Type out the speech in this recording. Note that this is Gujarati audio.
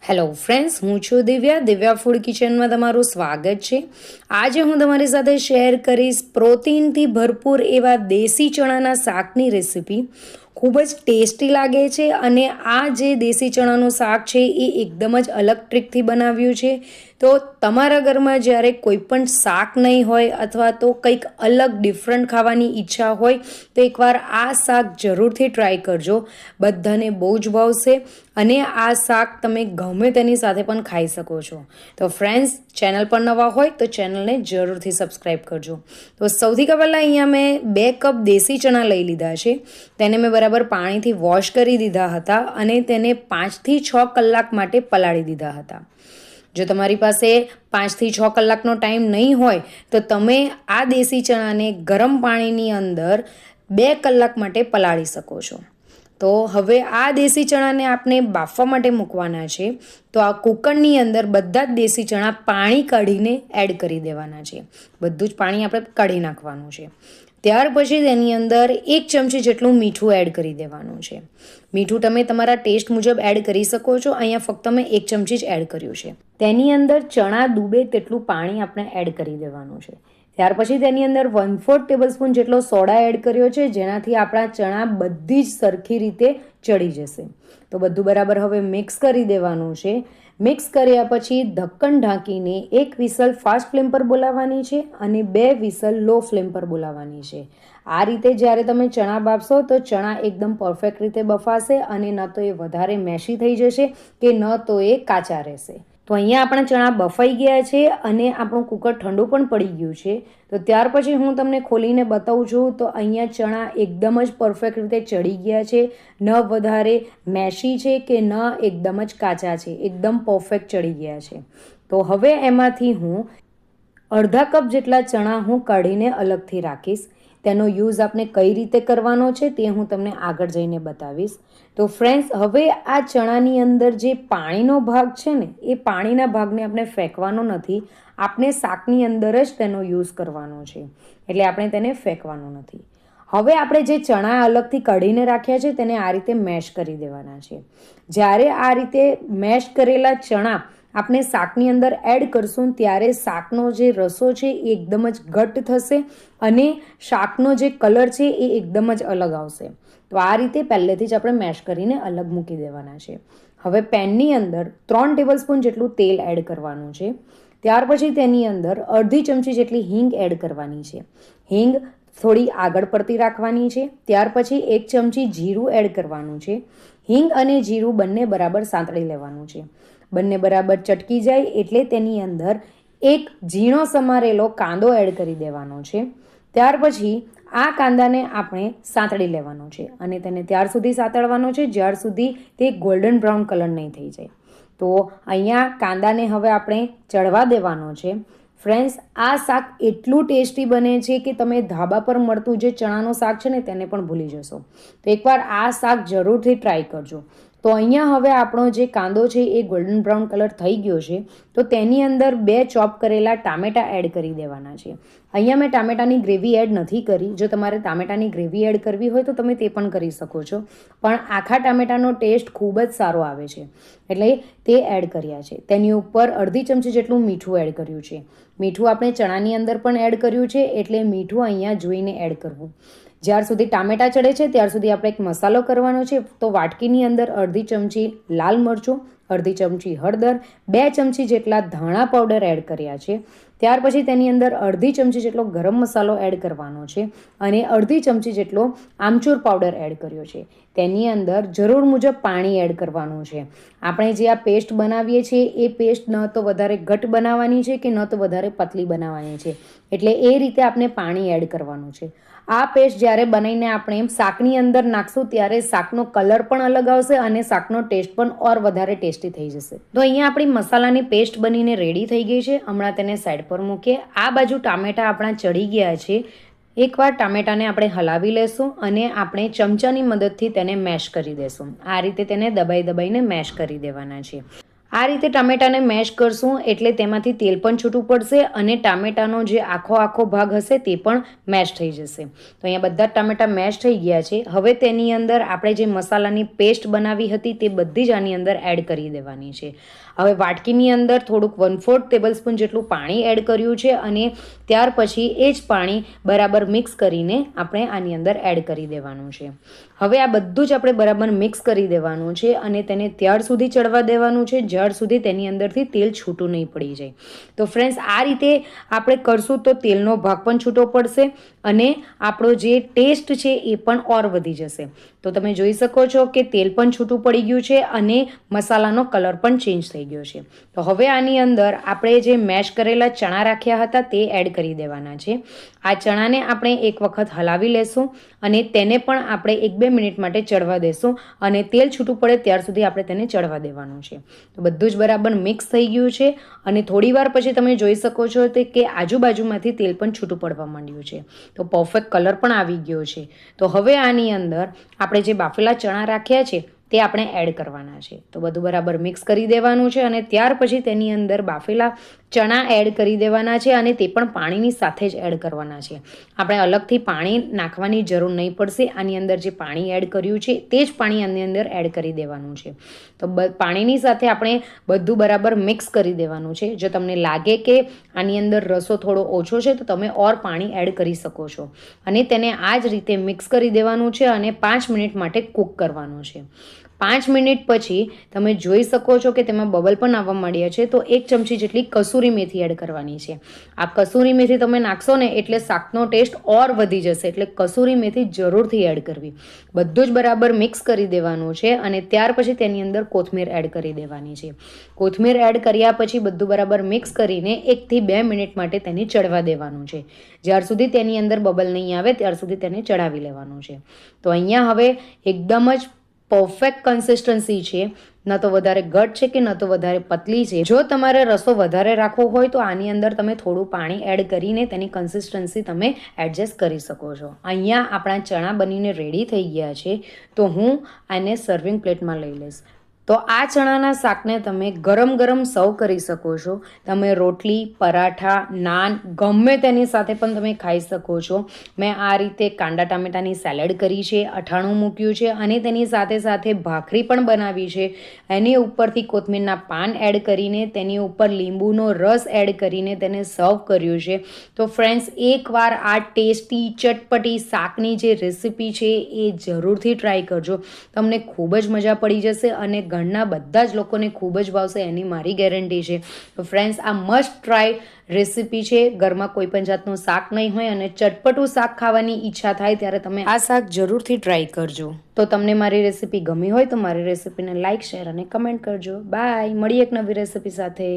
હેલો ફ્રેન્ડ્સ, હું છું દિવ્યા ફૂડ કિચનમાં તમારું સ્વાગત છે। આજે હું તમારી સાથે શેર કરીશ પ્રોટીનથી ભરપૂર એવા દેશી ચણાના શાકની રેસીપી। ખૂબ જ ટેસ્ટી લાગે છે અને આ જે દેશી ચણાનું શાક છે એ એકદમ જ અલગ ટ્રીકથી બનાવ્યું છે। તો તમારા ઘરમાં જ્યારે કોઈ પણ શાક નહીં હોય અથવા તો કંઈક અલગ ડિફરન્ટ ખાવાની ઈચ્છા હોય તો એકવાર આ શાક જરૂરથી ટ્રાય કરજો, બધાને બહુ જ ભાવશે અને આ શાક તમે ગમે તેની સાથે પણ ખાઈ શકો છો। તો ફ્રેન્ડ્સ, ચેનલ પર નવા હોય તો ચેનલને જરૂરથી સબસ્ક્રાઈબ કરજો। તો સૌથી પહેલાં અહીંયા મેં 2 કપ દેશી ચણા લઈ લીધા છે। તેને મેં બરાબર પાણીથી વોશ કરી દીધા હતા અને તેને 5 થી 6 કલાક માટે પલાળી દીધા હતા। જો તમારી પાસે 5 થી 6 કલાકનો ટાઈમ નહીં હોય તો તમે આ દેશી ચણાને ગરમ પાણીની અંદર 2 કલાક માટે પલાળી શકો છો। તો હવે આ દેશી ચણાને આપણે બાફવા માટે મૂકવાના છે। તો આ કુકરની અંદર બધા જ દેશી ચણા પાણી કાઢીને એડ કરી દેવાના છે। બધું જ પાણી આપણે કાઢી નાખવાનું છે। ત્યાર પછી તેની અંદર 1 ચમચી જેટલું મીઠું એડ કરી દેવાનું છે। મીઠું તમે તમારા ટેસ્ટ મુજબ એડ કરી શકો છો। અહીંયા ફક્ત મેં 1 ચમચી જ એડ કર્યું છે। તેની અંદર ચણા ડૂબે તેટલું પાણી આપણે એડ કરી દેવાનું છે। ત્યાર પછી તેની અંદર 1/4 ટેબલસ્પૂન જેટલો સોડા એડ કર્યો છે, જેનાથી આપણા ચણા બધી જ સરખી રીતે ચડી જશે। તો બધું બરાબર હવે મિક્સ કરી દેવાનું છે। મિક્સ કર્યા પછી ઢક્કન ઢાંકીને 1 વિસલ ફાસ્ટ ફ્લેમ પર બોલાવવાની છે અને 2 વિસલ લો ફ્લેમ પર બોલાવવાની છે। આ રીતે જ્યારે તમે ચણા બાફશો તો ચણા એકદમ પરફેક્ટ રીતે બફાશે અને ન તો એ વધારે મેશી થઈ જશે કે ન તો એ કાચા રહેશે। તો અહીંયા આપણા ચણા બફાઈ ગયા છે અને આપણું કુકર ઠંડુ પણ પડી ગયું છે। તો ત્યાર પછી હું તમને ખોલીને બતાવું છું તો અહીંયા ચણા એકદમ જ પરફેક્ટ રીતે ચડી ગયા છે, ન વધારે મેશી છે કે ન એકદમ જ કાચા છે, એકદમ પરફેક્ટ ચડી ગયા છે। તો હવે એમાંથી હું અડધા કપ જેટલા ચણા હું કાઢીને અલગથી રાખીશ। તેનો યુઝ આપણે કઈ રીતે કરવાનો છે તે હું તમને આગળ જઈને બતાવીશ। તો ફ્રેન્ડ્સ, હવે આ ચણાની અંદર જે પાણીનો ભાગ છે ને એ પાણીના ભાગને આપણે ફેંકવાનો નથી, આપણે શાકની અંદર જ તેનો યુઝ કરવાનો છે, એટલે આપણે તેને ફેંકવાનો નથી। હવે આપણે જે ચણા અલગથી કાઢીને રાખ્યા છે તેને આ રીતે મેશ કરી દેવાના છે। જ્યારે આ રીતે મેશ કરેલા ચણા આપણે શાકની અંદર એડ કરશું ત્યારે શાકનો જે રસો છે એ એકદમ જ ઘટ્ટ થશે અને શાકનો જે કલર છે એ એકદમ જ અલગ આવશે। તો આ રીતે પહેલેથી જ આપણે મેશ કરીને અલગ મૂકી દેવાના છે। હવે પેનની અંદર 3 ટેબલસ્પૂન જેટલું તેલ એડ કરવાનું છે। ત્યાર પછી તેની અંદર અડધી ચમચી જેટલી હિંગ એડ કરવાની છે। હિંગ થોડી આગળ પડતી રાખવાની છે। ત્યાર પછી 1 ચમચી જીરું એડ કરવાનું છે। હિંગ અને જીરું બંને બરાબર સાંતળી લેવાનું છે। બંને બરાબર ચટકી જાય એટલે તેની અંદર 1 ઝીણો સમારેલો કાંદો એડ કરી દેવાનો છે। ત્યાર પછી આ કાંદાને આપણે સાંતળી લેવાનો છે અને તેને ત્યાર સુધી સાંતળવાનો છે જ્યાર સુધી તે ગોલ્ડન બ્રાઉન કલર નહીં થઈ જાય। તો અહીંયા કાંદાને હવે આપણે ચડવા દેવાનો છે। ફ્રેન્ડ્સ, આ શાક એટલું ટેસ્ટી બને છે કે તમે ધાબા પર મળતું જે ચણાનું શાક છે ને તેને પણ ભૂલી જશો। તો એકવાર આ શાક જરૂરથી ટ્રાય કરજો। તો અહીંયા હવે આપણો જે કાંદો છે એ ગોલ્ડન બ્રાઉન કલર થઈ ગયો છે। તો તેની અંદર 2 ચોપ કરેલા ટામેટાં એડ કરી દેવાના છે। અહીંયા મેં ટામેટાની ગ્રેવી એડ નથી કરી। જો તમારે ટામેટાની ગ્રેવી એડ કરવી હોય તો તમે તે પણ કરી શકો છો, પણ આખા ટામેટાનો ટેસ્ટ ખૂબ જ સારો આવે છે એટલે તે એડ કર્યા છે। તેની ઉપર અડધી ચમચી જેટલું મીઠું એડ કર્યું છે। મીઠું આપણે ચણાની અંદર પણ એડ કર્યું છે એટલે મીઠું અહીંયા જોઈને એડ કરવું। જ્યાર સુધી ટામેટાં ચડે છે ત્યાર સુધી આપણે એક મસાલો કરવાનો છે। તો વાટકીની અંદર અડધી ચમચી લાલ મરચું, અડધી ચમચી હળદર, 2 ચમચી જેટલા ધાણા પાવડર એડ કર્યા છે। ત્યાર પછી તેની અંદર અડધી ચમચી જેટલો ગરમ મસાલો એડ કરવાનો છે અને અડધી ચમચી જેટલો આમચૂર પાવડર એડ કર્યો છે। તેની અંદર જરૂર મુજબ પાણી એડ કરવાનું છે। આપણે જે આ પેસ્ટ બનાવીએ છીએ એ પેસ્ટ ન તો વધારે ઘટ્ટ બનાવવાની છે કે ન તો વધારે પતલી બનાવવાની છે, એટલે એ રીતે આપણે પાણી એડ કરવાનું છે। આ પેસ્ટ જ્યારે બનાવીને આપણે શાકની અંદર નાખશું ત્યારે શાકનો કલર પણ અલગ આવશે અને શાકનો ટેસ્ટ પણ ઓર વધારે ટેસ્ટી થઈ જશે। તો અહીંયા આપણી મસાલાની પેસ્ટ બનીને રેડી થઈ ગઈ છે। હમણાં તેને સાઈડ પર મૂકીએ। આ બાજુ ટામેટાં આપણા ચડી ગયા છે। એકવાર ટામેટાને આપણે હલાવી લેશું અને આપણે ચમચાની મદદથી તેને મેશ કરી દેશું। આ રીતે તેને દબાઈને મેશ કરી દેવાના છે। આ રીતે ટામેટાને મેશ કરશું એટલે તેમાંથી તેલ પણ છૂટું પડશે અને ટામેટાનો જે આખો ભાગ હશે તે પણ મેશ થઈ જશે. તો અહીંયા બધા ટામેટા મેશ થઈ ગયા છે. હવે તેની અંદર આપણે જે મસાલાની પેસ્ટ બનાવી હતી તે બધી જ આની અંદર એડ કરી દેવાની છે. હવે વાટકીની અંદર થોડુંક 1/4 ટેબલસ્પૂન જેટલું પાણી એડ કર્યું છે અને ત્યાર પછી એ જ પાણી બરાબર મિક્સ કરીને આપણે આની અંદર એડ કરી દેવાનું છે. હવે આ બધું જ આપણે બરાબર મિક્સ કરી દેવાનું છે અને તેને ત્યાર સુધી ચડવા દેવાનું છે જ્યાર સુધી તેની અંદરથી તેલ છૂટું નહીં પડી જાય. તો ફ્રેન્ડ્સ, આ રીતે આપણે કરશું તો તેલનો ભાગ પણ છૂટો પડશે અને આપણો જે ટેસ્ટ છે એ પણ ઓર વધી જશે. તો તમે જોઈ શકો છો કે તેલ પણ છૂટું પડી ગયું છે અને મસાલાનો કલર પણ ચેન્જ થઈ ગયો છે. તો હવે આની અંદર આપણે જે મેશ કરેલા ચણા રાખ્યા હતા તે એડ કરી દેવાના છે. આ ચણાને આપણે એક વખત હલાવી લેશું અને તેને પણ આપણે 1-2 મિનિટ માટે ચડવા દેશું અને તેલ છૂટું પડે ત્યાર સુધી આપણે તેને ચડવા દેવાનું છે. તો બધું જ બરાબર મિક્સ થઈ ગયું છે અને થોડી વાર પછી તમે જોઈ શકો છો કે આજુબાજુમાંથી તેલ પણ છૂટું પડવા માંડ્યું છે. તો પરફેક્ટ કલર પણ આવી ગયો છે. તો હવે આની અંદર આપણે જે બાફેલા ચણા રાખ્યા છે તે આપણે એડ કરવાના છે. તો બધું બરાબર મિક્સ કરી દેવાનું છે અને ત્યાર પછી તેની અંદર બાફેલા ચણા એડ કરી દેવાના છે અને તે પણ પાણીની સાથે જ એડ કરવાના છે. આપણે અલગથી પાણી નાખવાની જરૂર નહીં પડશે. આની અંદર જે પાણી એડ કર્યું છે તે જ પાણી આની અંદર એડ કરી દેવાનું છે. તો પાણીની સાથે આપણે બધું બરાબર મિક્સ કરી દેવાનું છે. જો તમને લાગે કે આની અંદર રસો થોડો ઓછો છે તો તમે ઓર પાણી એડ કરી શકો છો અને તેને આ જ રીતે મિક્સ કરી દેવાનું છે અને 5 મિનિટ માટે કૂક કરવાનું છે. 5 મિનિટ પછી તમે જોઈ શકો છો કે તેમાં બબલ પણ આવવા માંડ્યા છે. તો 1 ચમચી જેટલી કસૂરી મેથી એડ કરવાની છે. આ કસૂરી મેથી તમે નાખશો ને એટલે શાકનો ટેસ્ટ ઓર વધી જશે. એટલે કસૂરી મેથી જરૂરથી એડ કરવી. બધું જ બરાબર મિક્સ કરી દેવાનું છે અને ત્યાર પછી તેની અંદર કોથમીર એડ કરી દેવાની છે. કોથમીર એડ કર્યા પછી બધું બરાબર મિક્સ કરીને 1 થી 2 મિનિટ માટે તેને ચડવા દેવાનું છે. જ્યાર સુધી તેની અંદર બબલ નહીં આવે ત્યાર સુધી તેને ચડાવી લેવાનું છે. તો અહીંયા હવે એકદમ જ પરફેક્ટ કન્સિસ્ટન્સી છે. ન તો વધારે ઘટ છે કે ન તો વધારે પતલી છે. જો તમારે રસો વધારે રાખવો હોય તો આની અંદર તમે થોડું પાણી એડ કરીને તેની કન્સિસ્ટન્સી તમે એડજસ્ટ કરી શકો છો. અહીંયા આપણા ચણા બનીને રેડી થઈ ગયા છે. તો હું આને સર્વિંગ પ્લેટમાં લઈ લઈશ. તો આ ચણાના શાકને તમે ગરમ સર્વ કરી શકો છો. તમે રોટલી, પરાઠા, નાન ગમે તેની સાથે પણ તમે ખાઈ શકો છો. મેં આ રીતે કાંદા ટામેટાની સેલેડ કરી છે, અથાણું મૂક્યું છે અને તેની સાથે સાથે ભાખરી પણ બનાવી છે. એની ઉપરથી કોથમીરના પાન એડ કરીને તેની ઉપર લીંબુનો રસ એડ કરીને તેને સર્વ કર્યું છે. તો ફ્રેન્ડ્સ, એકવાર આ ટેસ્ટી ચટપટી શાકની જે રેસીપી છે એ જરૂરથી ટ્રાય કરજો. તમને ખૂબ જ મજા પડી જશે અને ઘરના બધા જ લોકોને ખૂબ જ ભાવશે એની મારી ગેરંટી છે. તો ફ્રેન્ડ્સ, આ મસ્ટ ટ્રાય રેસીપી છે. ઘરમાં કોઈ પણ જાતનું શાક નહીં હોય અને ચટપટું શાક ખાવાની ઈચ્છા થાય ત્યારે તમે આ શાક જરૂરથી ટ્રાય કરજો. તો તમને મારી રેસીપી ગમી હોય તો મારી રેસીપીને લાઇક, શેર અને કમેન્ટ કરજો. બાય. મળીએ એક નવી રેસીપી સાથે.